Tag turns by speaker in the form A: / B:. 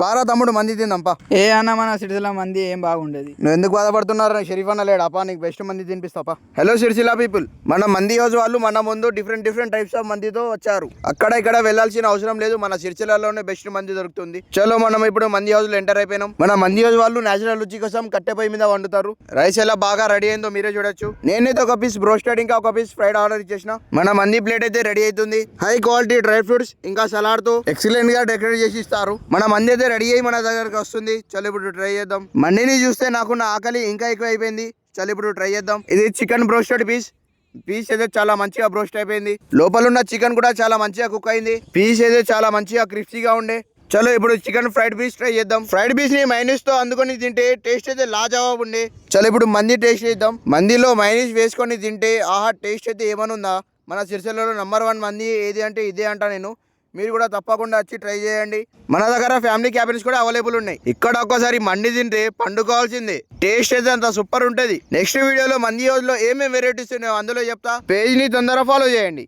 A: పారా తమ్ముడు మంది తిందాంపా.
B: ఏ అన్న మన సిరిసిల్ల మంది ఏం బాగుండేది.
A: నువ్వు ఎందుకు బాధపడుతున్నారు? షరీఫ్ అన్న లేడాపా, నీకు బెస్ట్ మంది తినిపిస్తాపా. హలో సిరిసిల్ల పీపుల్, మన మంది హౌస్ వాళ్ళు మన ముందు డిఫరెంట్ టైప్స్ ఆఫ్ మందితో వచ్చారు. అక్కడ ఇక్కడ వెళ్ళాల్సిన అవసరం లేదు, మన సిరిసిల్లలోనే బెస్ట్ మంది దొరుకుతుంది. చలో మనం ఇప్పుడు మంది హౌస్ లో ఎంటర్ అయిపోయినాం. మన మంది హౌస్ వాళ్ళు నేచురల్ రుచి కోసం కట్టెపై మీద వండుతారు. రైస్ ఎలా బాగా రెడీ అయిందో మీరే చూడొచ్చు. నేనైతే ఒక పీస్ బ్రోస్టెడ్ ఇంకా ఒక పీస్ ఫ్రైడ్ ఆర్డర్ ఇచ్చేసిన. మన మంది ప్లేట్ అయితే రెడీ అవుతుంది. హై క్వాలిటీ డ్రై ఫ్రూట్స్ ఇంకా సలాడ్ తో ఎక్సలెంట్ గా డెకరేట్ చేసి ఇస్తారు. మన మంది అయితే రెడీ అయ్యి మన దగ్గరకు వస్తుంది. చలో ఇప్పుడు ట్రై చేద్దాం. మండిని చూస్తే నాకున్న ఆకలి ఇంకా ఎక్కువ అయిపోయింది. చలో ఇప్పుడు ట్రై చేద్దాం. ఇది చికెన్ బ్రోస్టెడ్ పీస్ అయితే చాలా మంచిగా బ్రోస్ట్ అయిపోయింది. లోపల ఉన్న చికెన్ కూడా చాలా మంచిగా కుక్ అయింది. పీస్ అయితే చాలా మంచిగా క్రిస్పీగా ఉండే. చలో ఇప్పుడు చికెన్ ఫ్రైడ్ పీస్ ట్రై చేద్దాం. ఫ్రైడ్ పీస్ ని మైనీస్ తో అందుకొని తింటే టేస్ట్ అయితే లాజవాబు ఉండే. చలో ఇప్పుడు మంది టేస్ట్ చేద్దాం. మందిలో మైనీస్ వేసుకొని తింటే ఆహా టేస్ట్ అయితే ఏమనుందా. మన సిరిసిల్లలో #1 మంది ఏది అంటే ఇదే అంటా నేను. మీరు కూడా తప్పకుండా వచ్చి ట్రై చేయండి. మన దగ్గర ఫ్యామిలీ క్యాబిన్స్ కూడా అవైలబుల్ ఉన్నాయి. ఇక్కడ ఒక్కసారి మండి తింటే పండుకోవాల్సిందే. టేస్ట్ అయితే అంత సూపర్ ఉంటది. నెక్స్ట్ వీడియోలో మంది హౌస్ లో ఏమేమి వెరైటీస్ ఉన్నాయో అందులో చెప్తా. పేజ్ ని తొందరగా ఫాలో చేయండి.